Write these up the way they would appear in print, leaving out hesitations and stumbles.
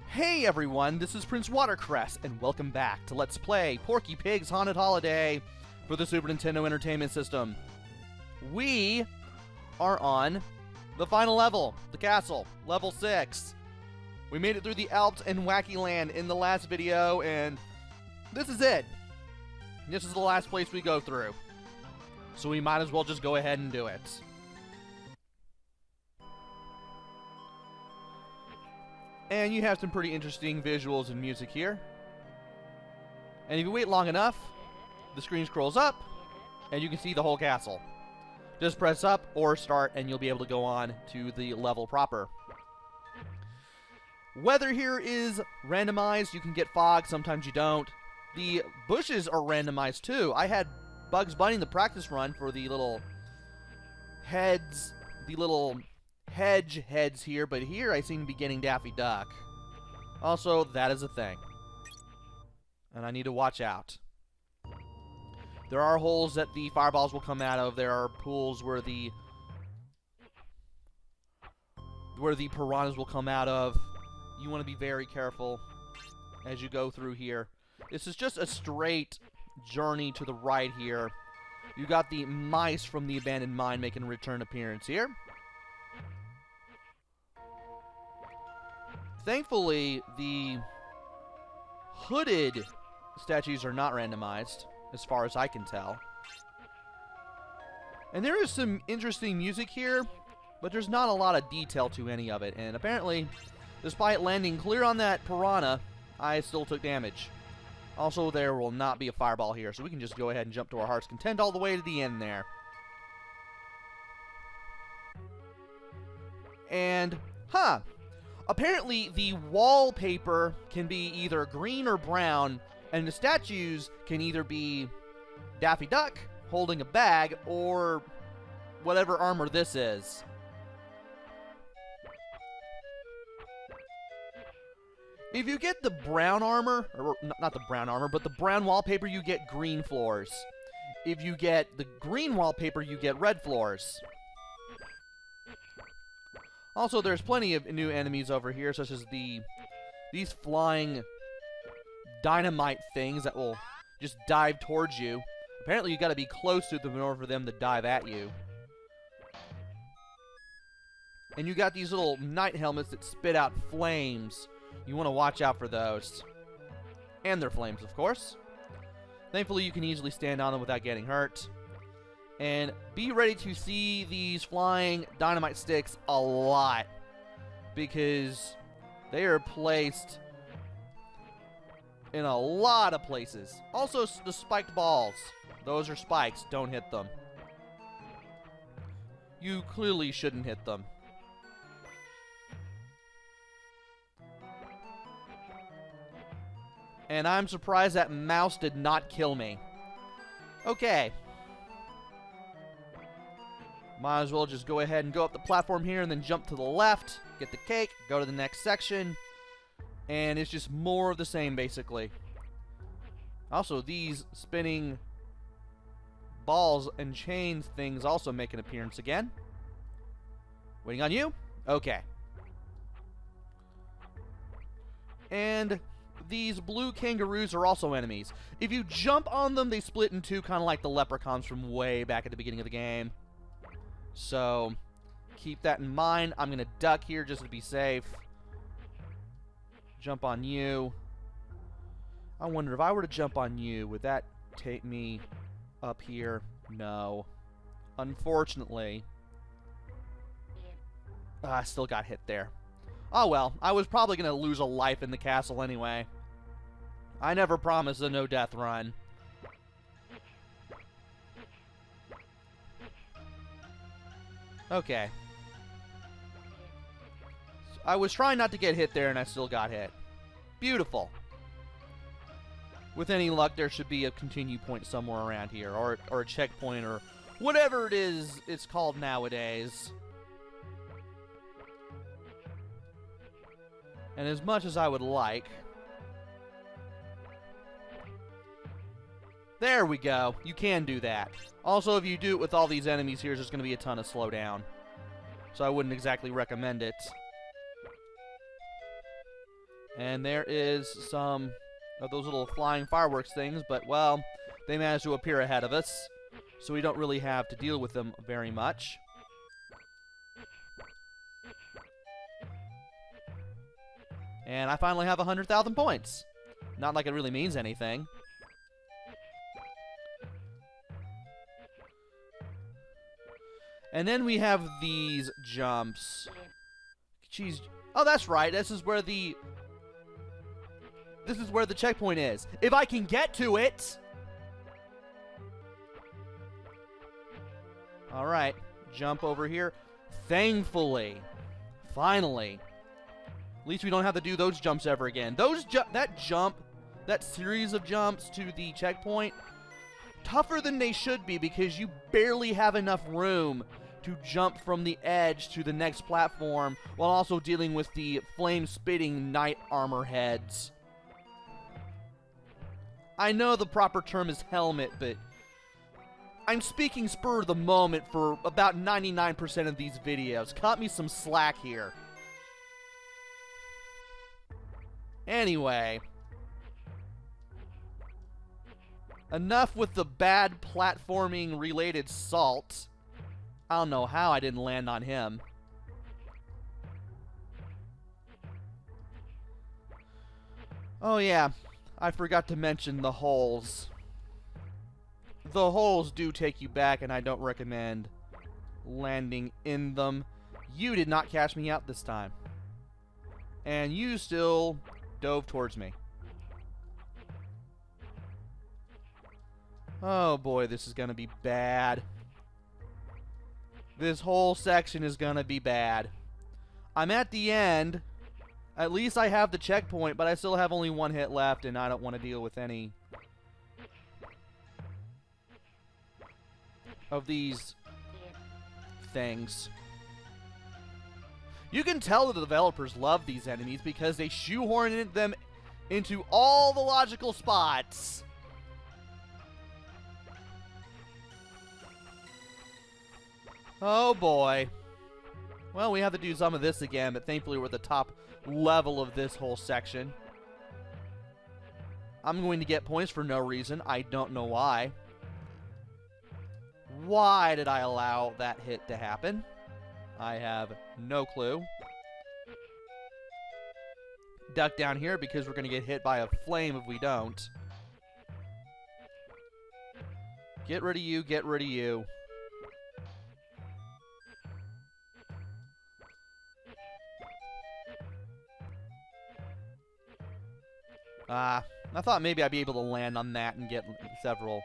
Hey everyone, this is PrinceWatercress, and welcome back to Let's Play Porky Pig's Haunted Holiday for the Super Nintendo Entertainment System. We are on the final level, the castle, level 6. We made it through the Alps and Wacky Land in the last video, and this is it. This is the last place we go through. So we might as well just go ahead and do it. And you have some pretty interesting visuals and music here. And if you wait long enough, the screen scrolls up, and you can see the whole castle. Just press up or start, and you'll be able to go on to the level proper. Weather here is randomized. You can get fog, sometimes you don't. The bushes are randomized too. I had Bugs Bunny in the practice run for the little heads, the little hedge heads here, but here I seem to be getting Daffy Duck. Also, that is a thing. And I need to watch out. There are holes that the fireballs will come out of. There are pools where the piranhas will come out of. You want to be very careful as you go through here. This is just a straight journey to the right here. You got the mice from the abandoned mine making a return appearance here. Thankfully, the hooded statues are not randomized, as far as I can tell. And there is some interesting music here, but there's not a lot of detail to any of it. And apparently, despite landing clear on that piranha, I still took damage. Also, there will not be a fireball here, so we can just go ahead and jump to our heart's content all the way to the end there. And, apparently, the wallpaper can be either green or brown, and the statues can either be Daffy Duck holding a bag or whatever armor this is. If you get the brown armor, or not the brown armor, but the brown wallpaper, you get green floors. If you get the green wallpaper, you get red floors. Also, there's plenty of new enemies over here, such as these flying dynamite things that will just dive towards you. Apparently, you got to be close to them in order for them to dive at you. And you got these little night helmets that spit out flames. You want to watch out for those. And their flames, of course. Thankfully, you can easily stand on them without getting hurt. And be ready to see these flying dynamite sticks a lot, because they are placed in a lot of places. Also, the spiked balls. Those are spikes. Don't hit them. You clearly shouldn't hit them. And I'm surprised that mouse did not kill me. Okay. Might as well just go ahead and go up the platform here and then jump to the left, get the cake, go to the next section, and it's just more of the same, basically. Also, these spinning balls and chains things also make an appearance again. Waiting on you? Okay. And these blue kangaroos are also enemies. If you jump on them, they split in two, kind of like the leprechauns from way back at the beginning of the game. So, keep that in mind. I'm going to duck here just to be safe. Jump on you. I wonder if I were to jump on you, would that take me up here? No. Unfortunately. I still got hit there. Oh well, I was probably going to lose a life in the castle anyway. I never promised a no-death run. Okay. I was trying not to get hit there, and I still got hit. Beautiful. With any luck, there should be a continue point somewhere around here, or a checkpoint, or whatever it is it's called nowadays. And as much as I would like... There we go. You can do that. Also, if you do it with all these enemies here, there's going to be a ton of slowdown. So I wouldn't exactly recommend it. And there is some of those little flying fireworks things, but, well, they managed to appear ahead of us, so we don't really have to deal with them very much. And I finally have 100,000 points. Not like it really means anything. And then we have these jumps. Jeez. Oh, that's right. This is where the checkpoint is. If I can get to it. All right. Jump over here. Thankfully. Finally. At least we don't have to do those jumps ever again. That series of jumps to the checkpoint, tougher than they should be because you barely have enough room to jump from the edge to the next platform while also dealing with the flame-spitting knight armor heads. I know the proper term is helmet, but I'm speaking spur of the moment for about 99% of these videos. Cut me some slack here. Anyway, enough with the bad platforming related salt. I don't know how I didn't land on him. Oh yeah, I forgot to mention the holes. The holes do take you back, and I don't recommend landing in them. You did not catch me out this time. And you still dove towards me. Oh boy, this is gonna be bad. This whole section is gonna be bad. I'm at the end. At least I have the checkpoint, but I still have only one hit left, and I don't want to deal with any of these things. You can tell that the developers love these enemies because they shoehorn them into all the logical spots. Oh boy. Well, we have to do some of this again, but thankfully we're at the top level of this whole section. I'm going to get points for no reason. I don't know why. Why did I allow that hit to happen? I have no clue. Duck down here because we're going to get hit by a flame if we don't. Get rid of you, get rid of you. I thought maybe I'd be able to land on that and get several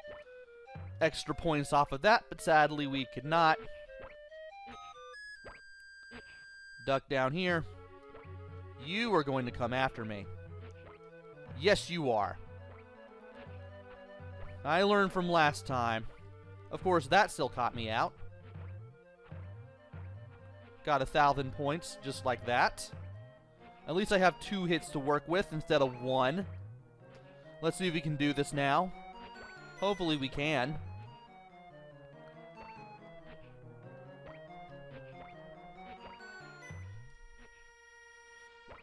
extra points off of that, but sadly we could not. Duck down here. You are going to come after me. Yes, you are. I learned from last time. Of course, that still caught me out. Got 1,000 points, just like that. At least I have 2 hits to work with instead of 1. Let's see if we can do this now. Hopefully we can.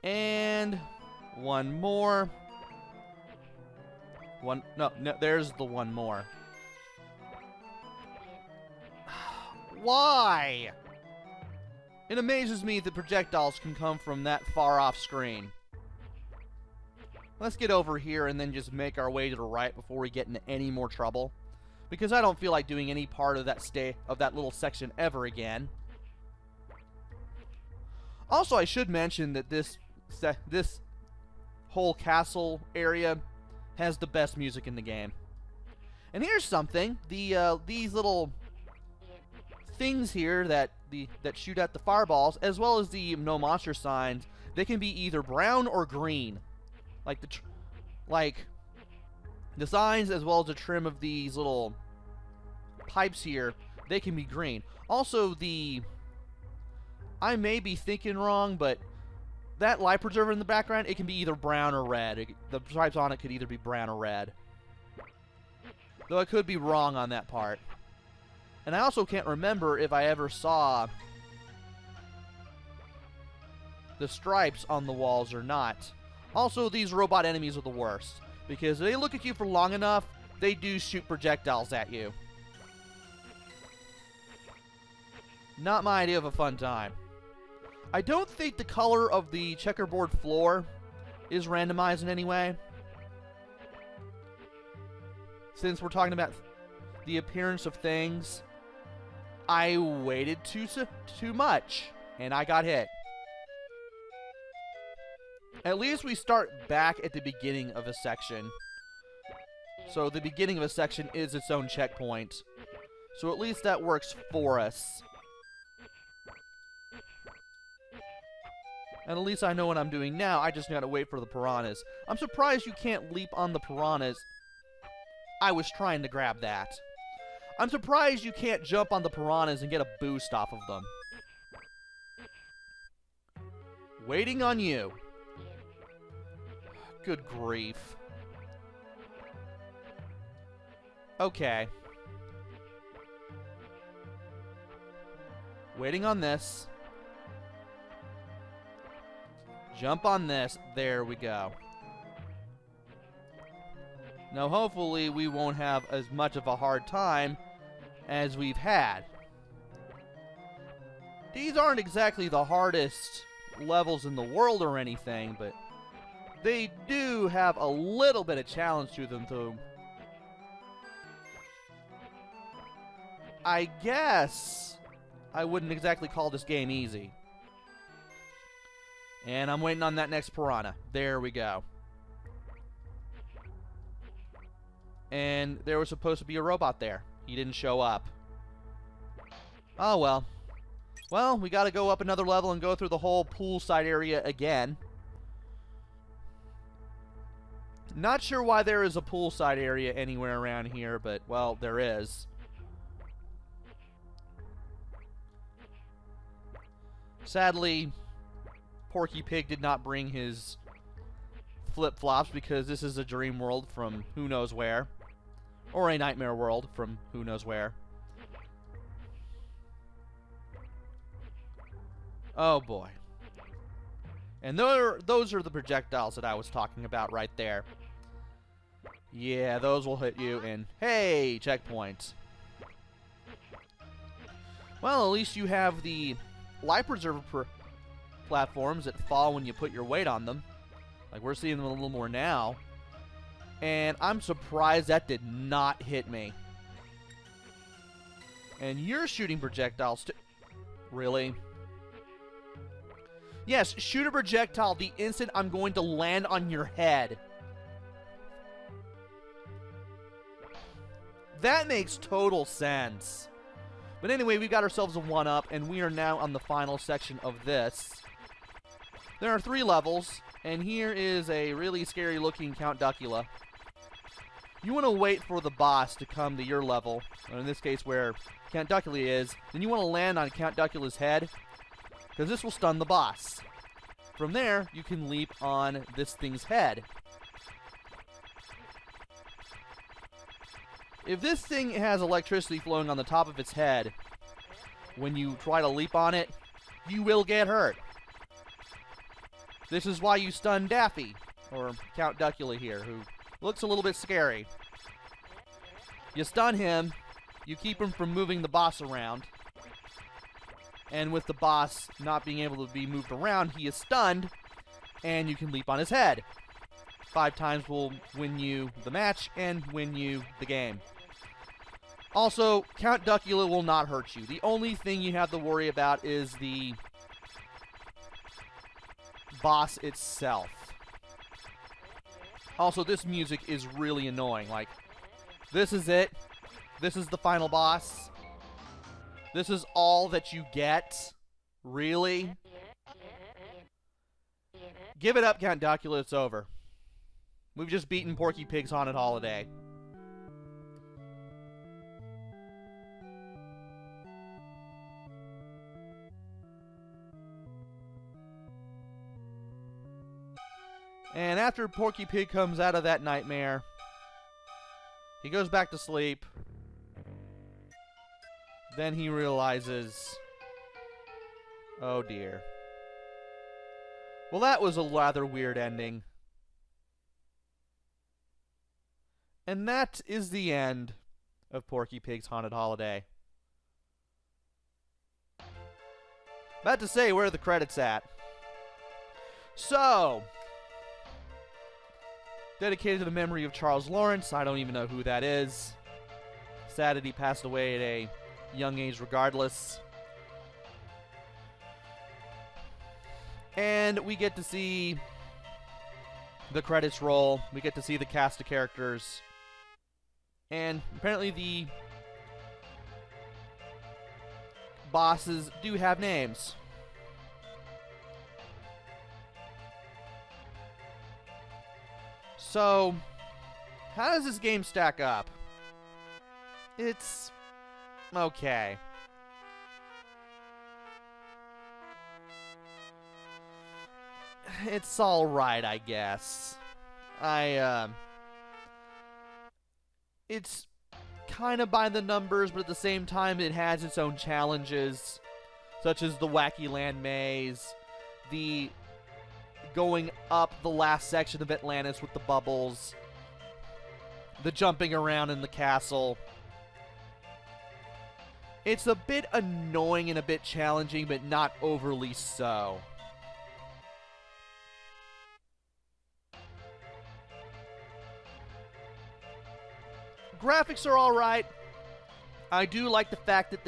And one more. No, there's the one more. Why? It amazes me that projectiles can come from that far off screen. Let's get over here and then just make our way to the right before we get into any more trouble. Because I don't feel like doing any part of that little section ever again. Also, I should mention that this whole castle area has the best music in the game. And here's something: these little things here that shoot at the fireballs, as well as the no monster signs, they can be either brown or green. Like the signs, as well as the trim of these little pipes here, they can be green. Also, I may be thinking wrong, but that life preserver in the background, it can be either brown or red. The stripes on it could either be brown or red. Though I could be wrong on that part. And I also can't remember if I ever saw the stripes on the walls or not. Also, these robot enemies are the worst, because if they look at you for long enough, they do shoot projectiles at you. Not my idea of a fun time. I don't think the color of the checkerboard floor is randomized in any way. Since we're talking about the appearance of things, I waited too much, and I got hit. At least we start back at the beginning of a section. So the beginning of a section is its own checkpoint. So at least that works for us. And at least I know what I'm doing now. I just gotta wait for the piranhas. I'm surprised you can't leap on the piranhas. I was trying to grab that. I'm surprised you can't jump on the piranhas and get a boost off of them. Waiting on you. Good grief. Okay. Waiting on this. Jump on this. There we go. Now, hopefully, we won't have as much of a hard time as we've had. These aren't exactly the hardest levels in the world or anything, but they do have a little bit of challenge to them, though. I guess I wouldn't exactly call this game easy. And I'm waiting on that next piranha. There we go. And there was supposed to be a robot there. He didn't show up. Oh well. Well, we gotta go up another level and go through the whole poolside area again. Not sure why there is a poolside area anywhere around here, but, well, there is. Sadly, Porky Pig did not bring his flip-flops because this is a dream world from who knows where. Or a nightmare world from who knows where. Oh boy. And those are the projectiles that I was talking about right there. Yeah, those will hit you and hey, checkpoint. Well, at least you have the life preserver platforms that fall when you put your weight on them. Like, we're seeing them a little more now. And I'm surprised that did not hit me. And you're shooting projectiles too. Really? Yes, shoot a projectile the instant I'm going to land on your head. That makes total sense. But anyway, we've got ourselves a 1-up, and we are now on the final section of this. There are 3 levels, and here is a really scary-looking Count Duckula. You want to wait for the boss to come to your level, or in this case where Count Duckula is, then you want to land on Count Duckula's head, because this will stun the boss. From there, you can leap on this thing's head. If this thing has electricity flowing on the top of its head, when you try to leap on it, you will get hurt. This is why you stun Daffy, or Count Duckula here, who looks a little bit scary. You stun him, you keep him from moving the boss around, and with the boss not being able to be moved around, he is stunned, and you can leap on his head. 5 times will win you the match and win you the game. Also, Count Duckula will not hurt you. The only thing you have to worry about is the boss itself. Also, this music is really annoying. Like, this is it. This is the final boss. This is all that you get? Really? Give it up, Count Duckula. It's over. We've just beaten Porky Pig's Haunted Holiday. And after Porky Pig comes out of that nightmare, he goes back to sleep. Then he realizes, oh dear. Well, that was a rather weird ending. And that is the end of Porky Pig's Haunted Holiday. About to say, where are the credits at? So, dedicated to the memory of Charles Lawrence. I don't even know who that is. Sad that he passed away at a young age regardless. And we get to see the credits roll. We get to see the cast of characters. And apparently the bosses do have names. So, how does this game stack up? It's okay. It's alright, I guess. It's kind of by the numbers, but at the same time it has its own challenges, such as the Wacky Land Maze, the going up the last section of Atlantis with the bubbles, the jumping around in the castle. It's a bit annoying and a bit challenging, but not overly so. Graphics are alright. I do like the fact that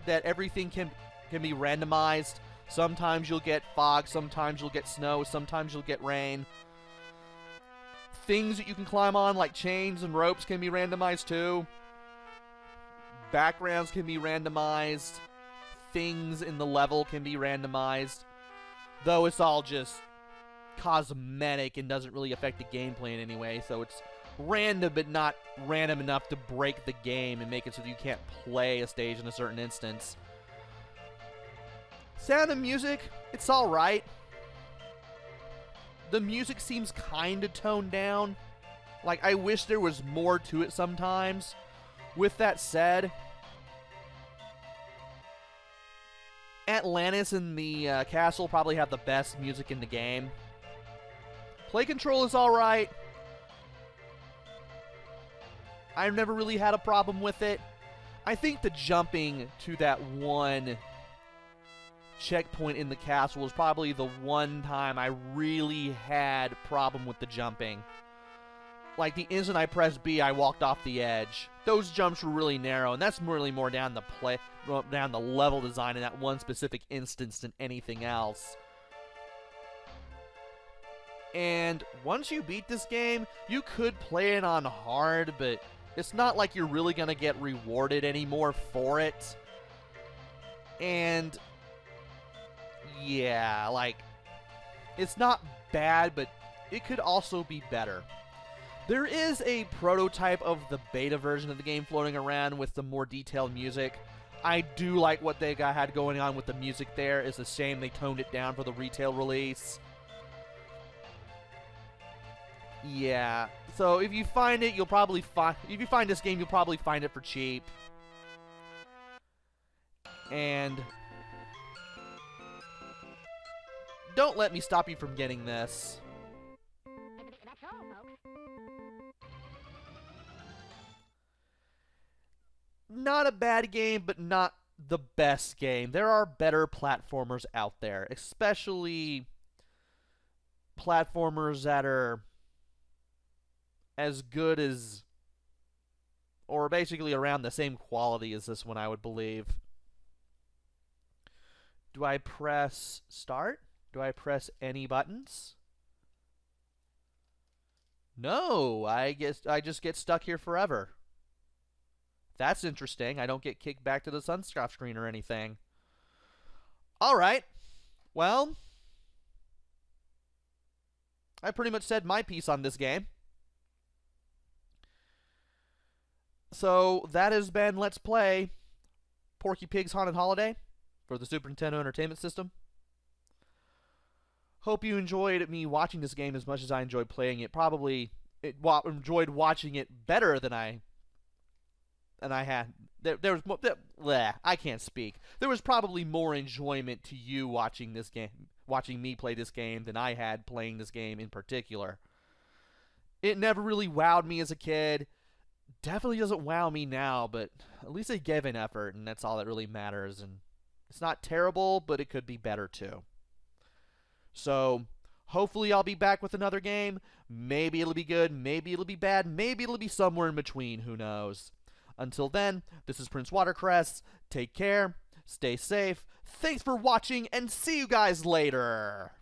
that everything can be randomized. Sometimes you'll get fog, sometimes you'll get snow, sometimes you'll get rain. Things that you can climb on, like chains and ropes, can be randomized too. Backgrounds can be randomized. Things in the level can be randomized. Though it's all just cosmetic and doesn't really affect the gameplay in any way, so it's random, but not random enough to break the game and make it so that you can't play a stage in a certain instance. Sound and music, it's alright. The music seems kind of toned down. Like, I wish there was more to it sometimes. With that said, Atlantis and the castle probably have the best music in the game. Play control is alright. I've never really had a problem with it. I think the jumping to that one checkpoint in the castle was probably the one time I really had a problem with the jumping. Like, the instant I pressed B, I walked off the edge. Those jumps were really narrow, and that's really more down the level design in that one specific instance than anything else. And once you beat this game, you could play it on hard, but it's not like you're really going to get rewarded anymore for it. And yeah, like, it's not bad, but it could also be better. There is a prototype of the beta version of the game floating around with some more detailed music. I do like what they had going on with the music there. It's a shame they toned it down for the retail release. Yeah, so if you find it, you'll probably if you find this game, you'll probably find it for cheap. And don't let me stop you from getting this. That's all, folks. Not a bad game, but not the best game. There are better platformers out there, especially platformers that are as good as, or basically around the same quality as this one, I would believe. Do I press start? Do I press any buttons? No, I guess I just get stuck here forever. That's interesting. I don't get kicked back to the Sunscrap screen or anything. Alright. Well, I pretty much said my piece on this game. So, that has been Let's Play Porky Pig's Haunted Holiday for the Super Nintendo Entertainment System. Hope you enjoyed me watching this game as much as I enjoyed playing it. Probably enjoyed watching it better than I had. There was more, I can't speak. There was probably more enjoyment to you watching this game, watching me play this game, than I had playing this game in particular. It never really wowed me as a kid. definitely doesn't wow me now, but at least they gave an effort, and that's all that really matters. And it's not terrible, but it could be better too. So hopefully I'll be back with another game. Maybe it'll be good, maybe it'll be bad, maybe it'll be somewhere in between, who knows. Until then, this is PrinceWatercress. Take care, stay safe, thanks for watching, and see you guys later!